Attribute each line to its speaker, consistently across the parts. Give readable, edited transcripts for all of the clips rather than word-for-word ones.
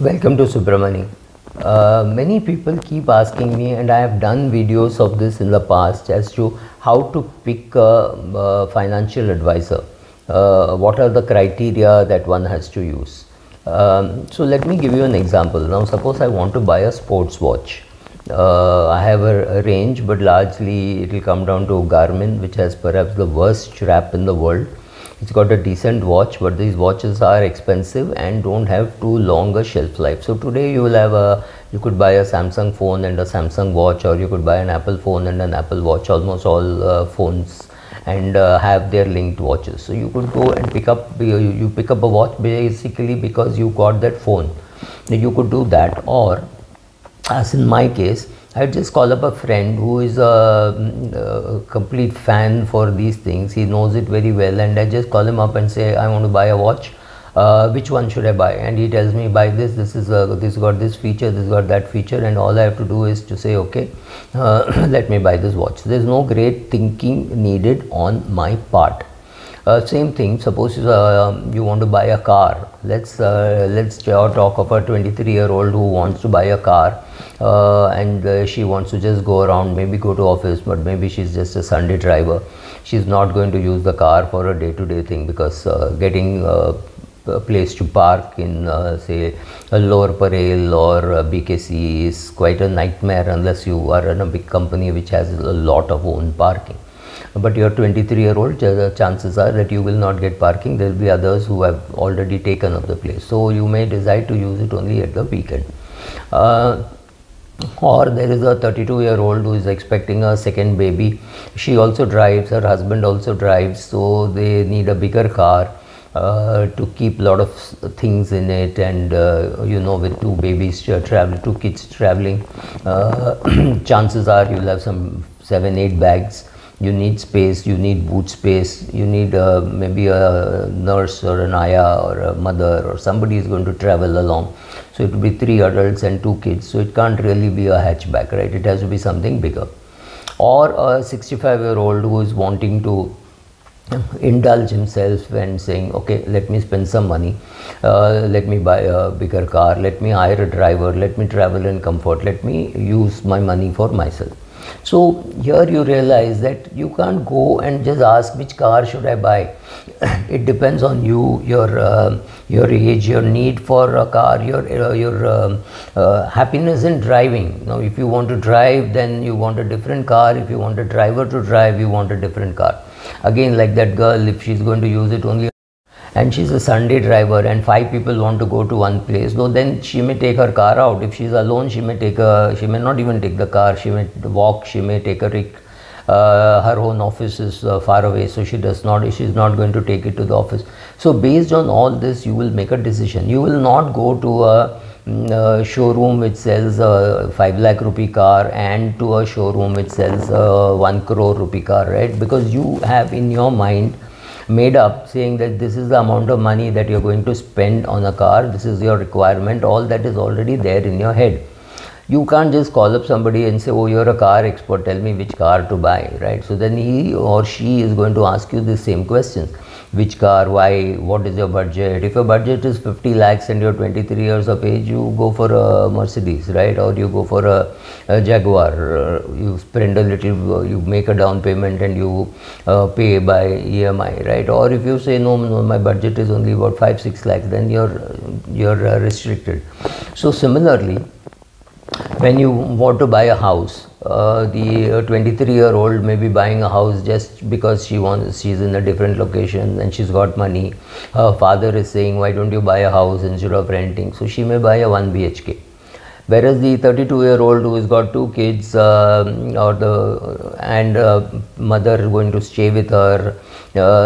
Speaker 1: Welcome to Subramani. Many people keep asking me, and I have done videos of this in the past as to how to pick a financial advisor. What are the criteria that one has to use? So let me give you an example. Now, suppose I want to buy a sports watch. I have a range, but largely it will come down to Garmin, which has perhaps the worst strap in the world. It's got a decent watch, but these watches are expensive and don't have too long a shelf life. So today you could buy a Samsung phone and a Samsung watch, or you could buy an Apple phone and an Apple watch. Almost all phones and have their linked watches. So you could go and pick up a watch basically because you got that phone. You could do that, or as in my case, I just call up a friend who is a complete fan for these things. He knows it very well, and I just call him up and say, I want to buy a watch. Which one should I buy? And he tells me, buy this. This got this feature, this got that feature, and all I have to do is to say, okay, let me buy this watch. There's no great thinking needed on my part. Same thing, suppose you want to buy a car. Let's talk of a 23-year-old who wants to buy a car, and she wants to just go around, maybe go to office, but maybe she's just a Sunday driver. She's not going to use the car for a day-to-day thing, because getting a place to park in say a Lower Parel or BKC is quite a nightmare unless you are in a big company which has a lot of own parking. But you're 23-year-old, chances are that you will not get parking. There will be others who have already taken up the place. So you may decide to use it only at the weekend. Or there is a 32-year-old who is expecting a second baby. She also drives, her husband also drives, so they need a bigger car to keep a lot of things in it, and with two babies two kids traveling, chances are you'll have some 7-8 bags. You need space, you need boot space, you need maybe a nurse or an ayah or a mother or somebody is going to travel along. So it will be 3 adults and 2 kids. So it can't really be a hatchback, right? It has to be something bigger. Or a 65-year-old who is wanting to indulge himself and saying, okay, let me spend some money, let me buy a bigger car, let me hire a driver, let me travel in comfort, let me use my money for myself. So here you realize that you can't go and just ask which car should I buy. It depends on you, your age, your need for a car, your happiness in driving. Now, if you want to drive, then you want a different car. If you want a driver to drive, you want a different car. Again, like that girl, if she's going to use it only and she's a Sunday driver and 5 people want to go to one place, though then she may take her car out. If she's alone, she may not even take the car, she may walk, she may take a rig. Her own office is far away, so she's not going to take it to the office. So based on all this, you will make a decision. You will not go to a showroom which sells a 5 lakh rupee car and to a showroom which sells a 1 crore rupee car, right? Because you have in your mind made up saying that this is the amount of money that you're going to spend on a car, this is your requirement, all that is already there in your head. You can't just call up somebody and say, oh, you're a car expert, tell me which car to buy, right? So then he or she is going to ask you the same questions. Which car, why, what is your budget? If your budget is 50 lakhs and you're 23 years of age, you go for a Mercedes, right? Or you go for a Jaguar. You spend a little, you make a down payment and you pay by EMI, right? Or if you say, no, my budget is only about 5-6 lakhs, then you're restricted. So similarly, when you want to buy a house, the 23-year-old may be buying a house just because she's in a different location and she's got money. Her father is saying, why don't you buy a house instead of renting? So she may buy a 1 BHK. Whereas the 32-year-old who has got 2 kids and mother is going to stay with her,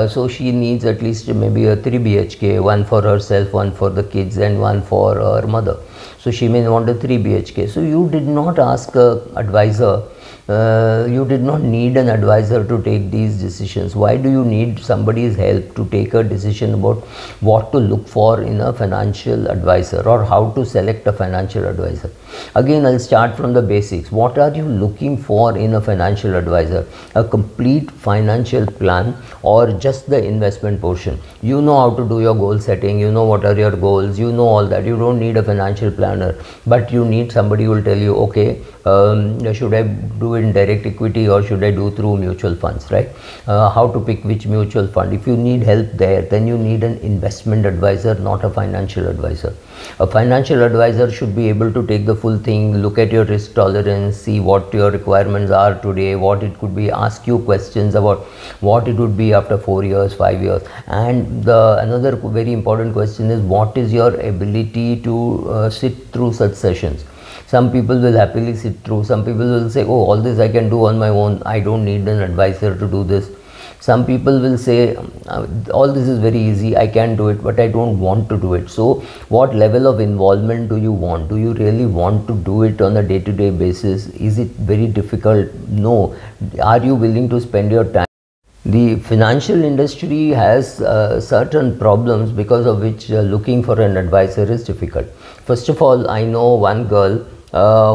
Speaker 1: so she needs at least maybe a 3 BHK, one for herself, one for the kids and one for her mother. So she may want a 3 BHK. So you did not ask an advisor You did not need an advisor to take these decisions. Why do you need somebody's help to take a decision about what to look for in a financial advisor or how to select a financial advisor? Again, I'll start from the basics. What are you looking for in a financial advisor? A complete financial plan or just the investment portion? You know how to do your goal setting, you know what are your goals, you know all that. You don't need a financial planner, but you need somebody who will tell you, okay, should I do in direct equity or should I do through mutual funds, right? How to pick which mutual fund. If you need help there, then you need an investment advisor, not a financial advisor. A financial advisor should be able to take the full thing, look at your risk tolerance, see what your requirements are today, what it could be, ask you questions about what it would be after 4 years, 5 years. And another very important question is, what is your ability to sit through such sessions? Some people will happily sit through, some people will say, oh, all this I can do on my own, I don't need an advisor to do this. Some people will say, all this is very easy, I can do it, but I don't want to do it. So what level of involvement do you want? Do you really want to do it on a day-to-day basis? Is it very difficult? No. Are you willing to spend your time? The financial industry has certain problems because of which looking for an advisor is difficult. First of all, I know one girl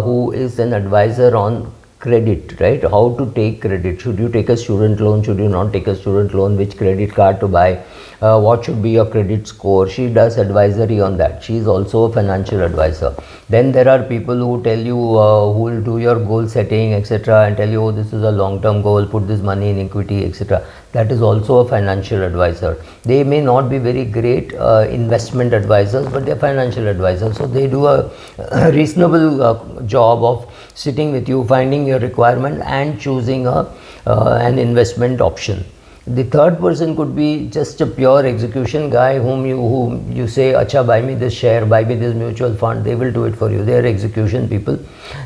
Speaker 1: who is an advisor on credit, right? How to take credit. Should you take a student loan? Should you not take a student loan? Which credit card to buy? What should be your credit score? She does advisory on that. She is also a financial advisor. Then there are people who tell you, who will do your goal setting, etc., and tell you, oh, this is a long-term goal, put this money in equity, etc. That is also a financial advisor. They may not be very great investment advisors, but they are financial advisors. So they do a reasonable job of sitting with you, finding your requirement and choosing an investment option. The third person could be just a pure execution guy whom you say, acha, buy me this share, buy me this mutual fund. They will do it for you. They are execution people.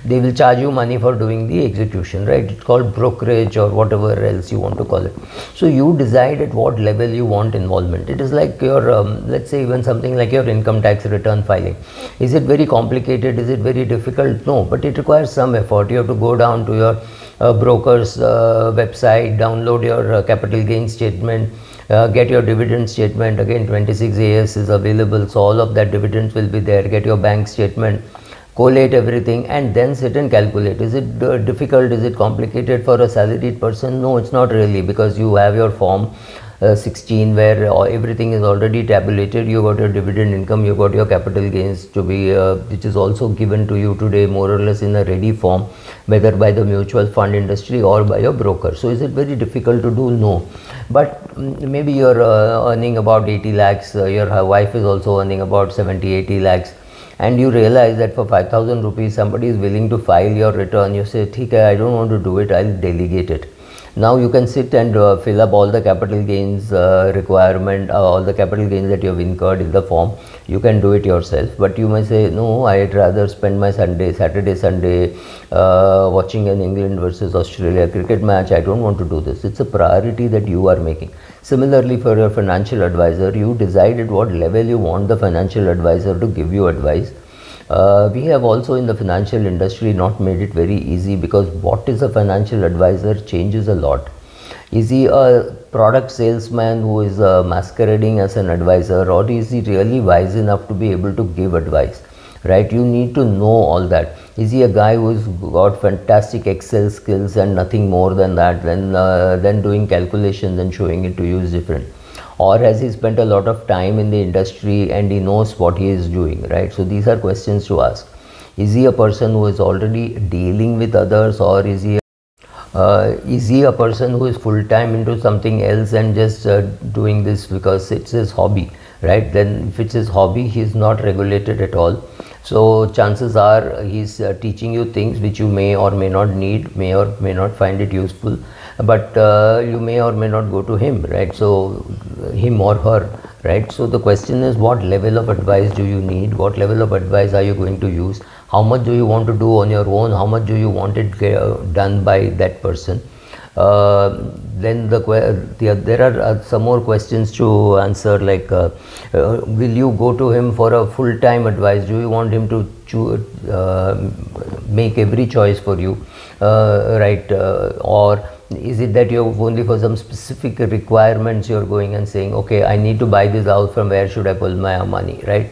Speaker 1: They will charge you money for doing the execution, right? It's called brokerage or whatever else you want to call it. So you decide at what level you want involvement. It is like your, let's say even something like your income tax return filing. Is it very complicated? Is it very difficult? No, but it requires some effort. You have to go down to your broker's website, download your capital gain statement, get your dividend statement. Again, 26 AS is available, so all of that dividends will be there. Get your bank statement, collate everything, and then sit and calculate. Is it difficult? Is it complicated for a salaried person? No, it's not really, because you have your form 16 where everything is already tabulated. You got your dividend income, you got your capital gains to be which is also given to you today more or less in a ready form, whether by the mutual fund industry or by your broker. So is it very difficult to do? No. But maybe you're earning about 80 lakhs, your wife is also earning about 70-80 lakhs, and you realize that for 5,000 rupees somebody is willing to file your return. You say, "Theek hai, I don't want to do it, I'll delegate it." Now you can sit and fill up all the capital gains requirement, all the capital gains that you have incurred in the form. You can do it yourself, but you may say, no, I'd rather spend my Saturday, Sunday watching an England versus Australia cricket match. I don't want to do this. It's a priority that you are making. Similarly, for your financial advisor, you decide at what level you want the financial advisor to give you advice. We have also in the financial industry not made it very easy, because what is a financial advisor changes a lot. Is he a product salesman who is masquerading as an advisor, or is he really wise enough to be able to give advice, right? You need to know all that. Is he a guy who's got fantastic Excel skills and nothing more than that, then doing calculations and showing it to you is different? Or has he spent a lot of time in the industry and he knows what he is doing, right? So these are questions to ask. Is he a person who is already dealing with others, or is he a person who is full-time into something else and just doing this because it's his hobby, right? Then if it's his hobby, he is not regulated at all. So chances are he's teaching you things which you may or may not need, may or may not find it useful, but you may or may not go to him, right? So him or her, right? So the question is, what level of advice do you need? What level of advice are you going to use? How much do you want to do on your own? How much do you want it done by that person? Then there are some more questions to answer, like will you go to him for a full-time advice? Do you want him to make every choice for you, right? Or is it that you're only for some specific requirements you're going and saying, okay, I need to buy this house, from where should I pull my money, right?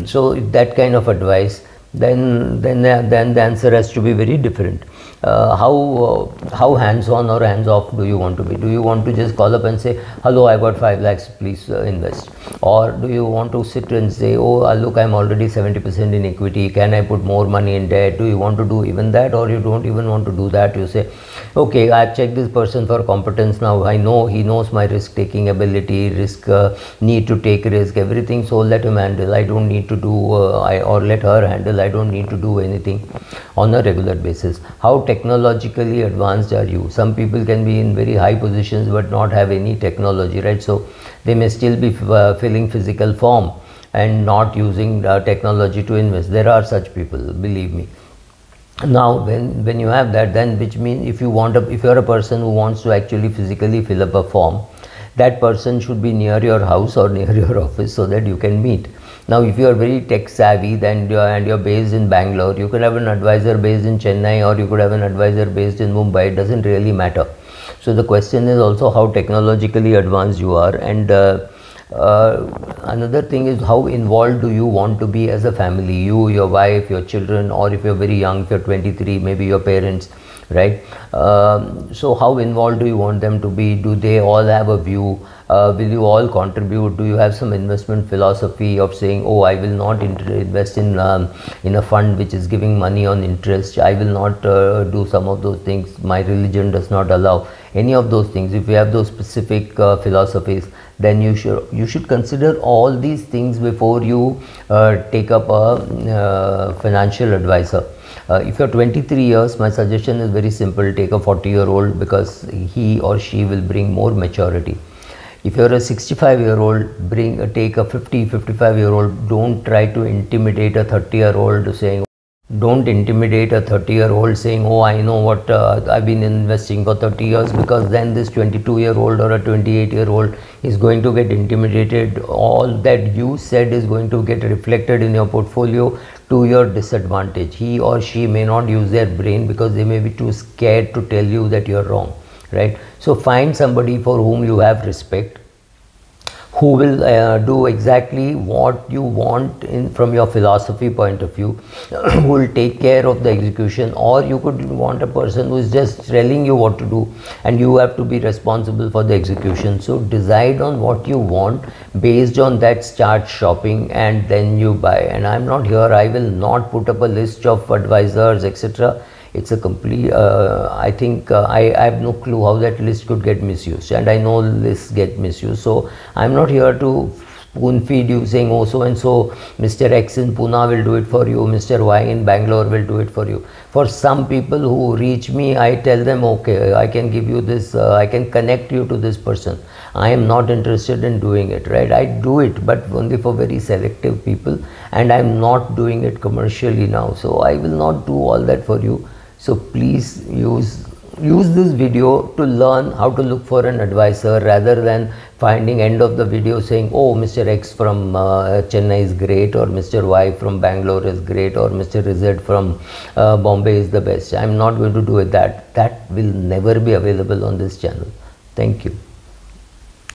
Speaker 1: So that kind of advice, then the answer has to be very different. How hands-on or hands-off do you want to be? Do you want to just call up and say, hello, I got 5 lakhs, please invest? Or do you want to sit and say, oh, look, I'm already 70% in equity, can I put more money in debt? Do you want to do even that, or you don't even want to do that? You say, okay, I've checked this person for competence now, I know he knows my risk taking ability, need to take risk, everything, so let him handle. I don't need to do or let her handle. I don't need to do anything on a regular basis. How technologically advanced are you? Some people can be in very high positions but not have any technology, right? So they may still be filling physical form and not using technology to invest. There are such people, believe me. Now when you have that, then which means if you're a person who wants to actually physically fill up a form, that person should be near your house or near your office so that you can meet. Now if you are very tech savvy, then you're based in Bangalore, you could have an advisor based in Chennai, or you could have an advisor based in Mumbai. It doesn't really matter. So the question is also how technologically advanced you are. And another thing is, how involved do you want to be as a family? You, your wife, your children, or if you're very young, if you're 23, maybe your parents, right? So how involved do you want them to be? Do they all have a view? Will you all contribute? Do you have some investment philosophy of saying, oh, I will not invest in a fund which is giving money on interest, I will not do some of those things, my religion does not allow any of those things? If you have those specific philosophies, then you should consider all these things before you take up a financial advisor. If you're 23 years, my suggestion is very simple: take a 40-year-old, because he or she will bring more maturity. If you're a 65-year-old, take a 55-year-old. Don't try to intimidate a 30-year-old saying, don't intimidate a 30-year-old saying, oh, I know what I've been investing for 30 years, because then this 22-year-old or a 28-year-old is going to get intimidated. All that you said is going to get reflected in your portfolio to your disadvantage. He or she may not use their brain because they may be too scared to tell you that you're wrong, right? So find somebody for whom you have respect, who will do exactly what you want from your philosophy point of view, who will take care of the execution. Or you could want a person who is just telling you what to do and you have to be responsible for the execution. So decide on what you want, based on that start shopping, and then you buy. And I'm not here, I will not put up a list of advisors, etc. It's a complete, I think I have no clue how that list could get misused, and I know lists get misused. So I'm not here to spoon feed you saying, oh, so and so Mr. X in Pune will do it for you, Mr. Y in Bangalore will do it for you. For some people who reach me, I tell them, okay, I can give you this, I can connect you to this person. I am not interested in doing it, right? I do it, but only for very selective people, and I'm not doing it commercially now. So I will not do all that for you. So please use this video to learn how to look for an advisor, rather than finding end of the video saying, oh, Mr. X from Chennai is great, or Mr. Y from Bangalore is great, or Mr. Z from Bombay is the best. I'm not going to do it. That will never be available on this channel. Thank you.